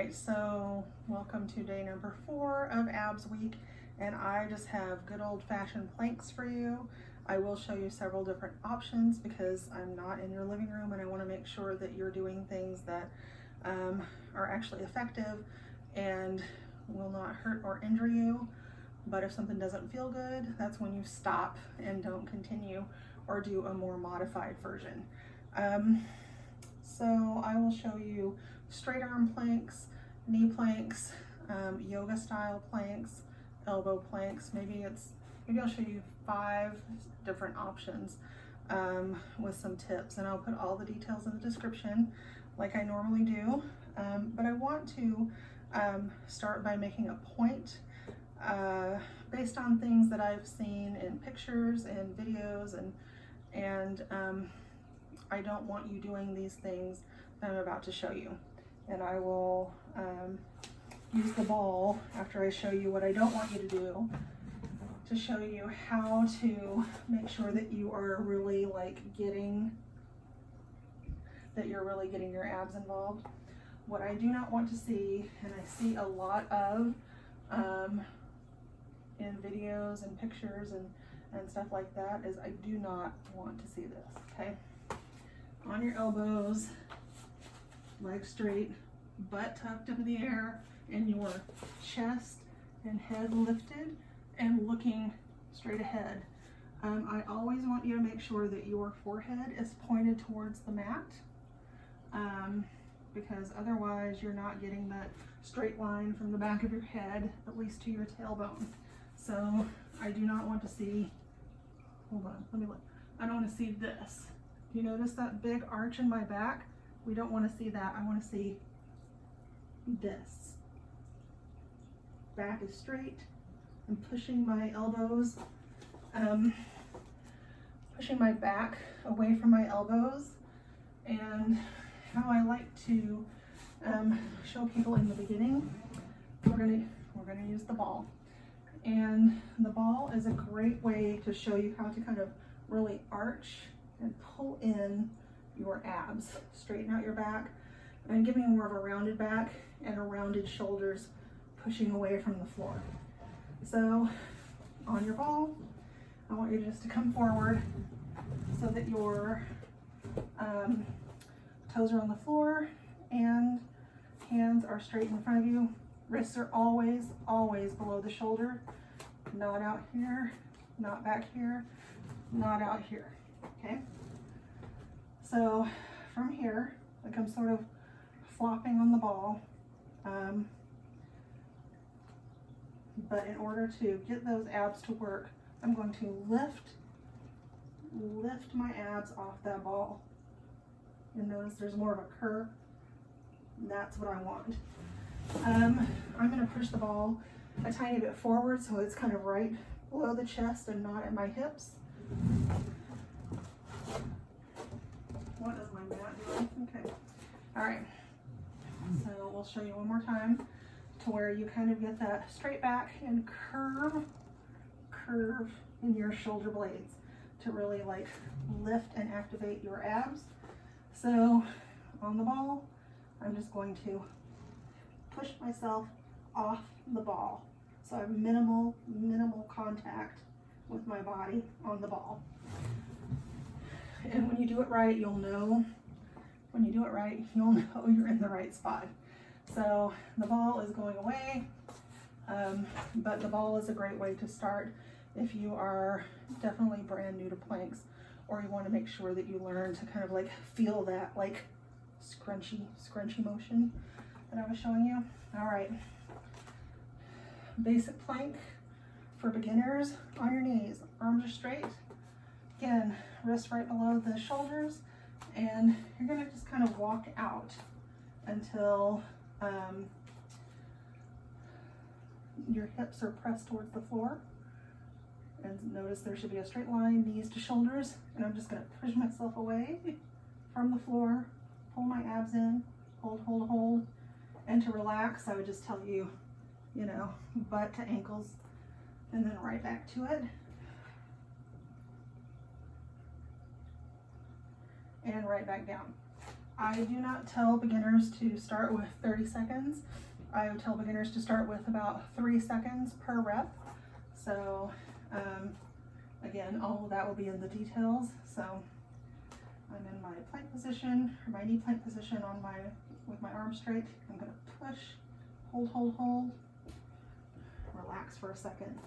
right, so welcome to day number 4 of abs week, and I just have good old-fashioned planks for you. I will show you several different options because I'm not in your living room and I want to make sure that you're doing things that are actually effective and will not hurt or injure you. But if something doesn't feel good, that's when you stop and don't continue or do a more modified version. So I will show you straight arm planks, knee planks, yoga style planks, elbow planks. Maybe I'll show you 5 different options with some tips, and I'll put all the details in the description like I normally do. But I want to start by making a point based on things that I've seen in pictures and videos, and I don't want you doing these things that I'm about to show you. And I will use the ball after I show you what I don't want you to do to show you how to make sure that you are really getting your abs involved. What I do not want to see, and I see a lot of in videos and pictures and stuff like that, is I do not want to see this, okay? On your elbows, legs straight, butt tucked up in the air, and your chest and head lifted and looking straight ahead. I always want you to make sure that your forehead is pointed towards the mat, because otherwise you're not getting that straight line from the back of your head, at least to your tailbone. So I do not want to see, hold on, let me look. I don't want to see this. Do you notice that big arch in my back? We don't want to see that. I want to see this. Back is straight. I'm pushing my elbows, pushing my back away from my elbows. And how I like to show people in the beginning, we're gonna use the ball. And the ball is a great way to show you how to kind of really arch and pull in your abs, straighten out your back, and giving you more of a rounded back and a rounded shoulders, pushing away from the floor. So on your ball, I want you just to come forward so that your toes are on the floor and hands are straight in front of you. Wrists are always below the shoulder, not out here, not back here, not out here, okay? So from here, like I'm sort of flopping on the ball, but in order to get those abs to work, I'm going to lift my abs off that ball. And notice there's more of a curve. That's what I want. I'm going to push the ball a tiny bit forward so it's kind of right below the chest and not at my hips. What is my mat doing? Okay. All right. So we'll show you one more time to where you kind of get that straight back and curve in your shoulder blades to really lift and activate your abs. So on the ball, I'm just going to push myself off the ball. So I have minimal contact with my body on the ball. And when you do it right, you'll know. When you do it right, you'll know you're in the right spot. So the ball is going away, but the ball is a great way to start if you are definitely brand new to planks, or you want to make sure that you learn to kind of feel that scrunchy motion that I was showing you. All right, basic plank for beginners. On your knees, arms are straight. Again, wrists right below the shoulders, and you're gonna just kind of walk out until your hips are pressed towards the floor. And notice there should be a straight line, knees to shoulders, and I'm just gonna push myself away from the floor, pull my abs in, hold. And to relax, I would just tell you, butt to ankles, and then right back to it. And right back down. I do not tell beginners to start with 30 seconds. I would tell beginners to start with about 3 seconds per rep. So again, all of that will be in the details. So I'm in my plank position, or my knee plank position on with my arms straight. I'm gonna push, hold, relax for a second,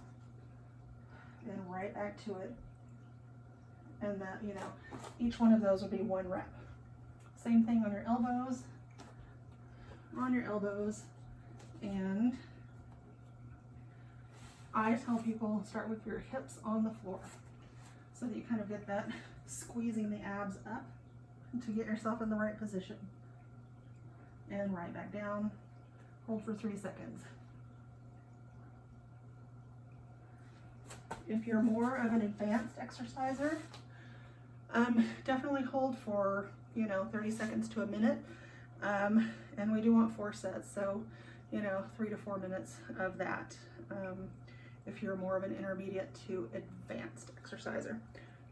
and right back to it. And that, you know, each one of those would be 1 rep. Same thing on your elbows, and I tell people start with your hips on the floor so that you kind of get that squeezing the abs up to get yourself in the right position. And right back down, hold for 3 seconds. If you're more of an advanced exerciser, definitely hold for, you know, 30 seconds to a minute. And we do want 4 sets, so, you know, 3 to 4 minutes of that. If you're more of an intermediate to advanced exerciser.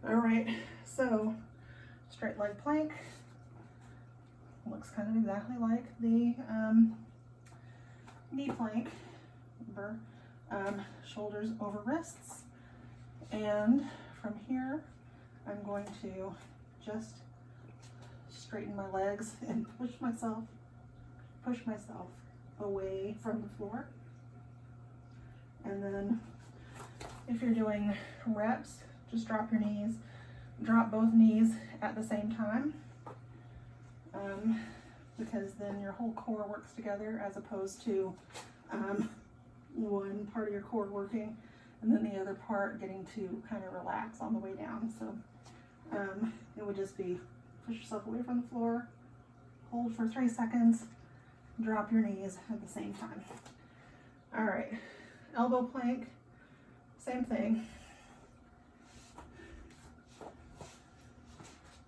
All right, so straight leg plank. Looks kind of exactly like the knee plank. Remember, shoulders over wrists. And from here, I'm going to just straighten my legs and push myself away from the floor. And then if you're doing reps, just drop your knees, drop both knees at the same time, because then your whole core works together as opposed to one part of your core working and then the other part getting to kind of relax on the way down. So it would just be push yourself away from the floor, hold for 3 seconds, drop your knees at the same time. All right, elbow plank, same thing.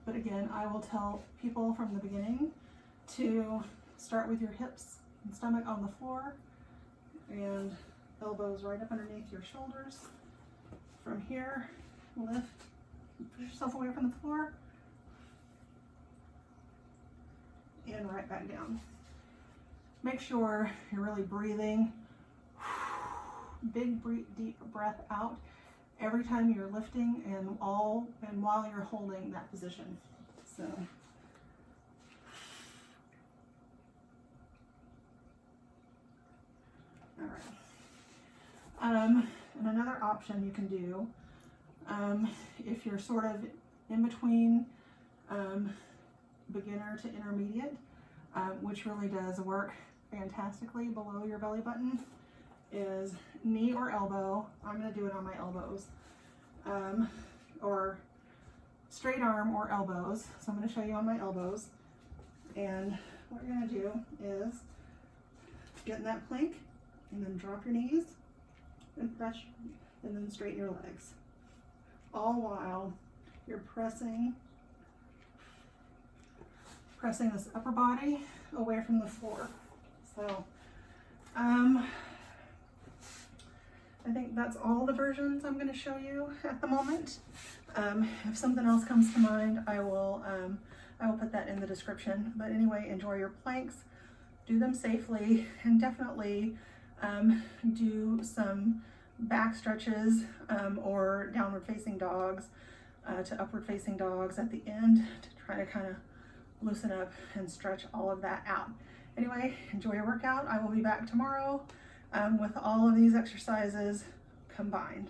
But again, I will tell people from the beginning to start with your hips and stomach on the floor and elbows right up underneath your shoulders. From here, lift, push yourself away from the floor, and right back down. Make sure you're really breathing. Big, deep breath out every time you're lifting and while you're holding that position. So. All right. And another option you can do, if you're sort of in between beginner to intermediate, which really does work fantastically below your belly button, is knee or elbow. I'm going to do it on my elbows, or straight arm or elbows. So I'm going to show you on my elbows. And what you're going to do is get in that plank and then drop your knees and press, and then straighten your legs. All while you're pressing this upper body away from the floor. So I think that's all the versions I'm going to show you at the moment. If something else comes to mind, I will put that in the description. But anyway, enjoy your planks, do them safely, and definitely do some back stretches or downward facing dogs to upward facing dogs at the end to try to kind of loosen up and stretch all of that out. Anyway, enjoy your workout. I will be back tomorrow with all of these exercises combined.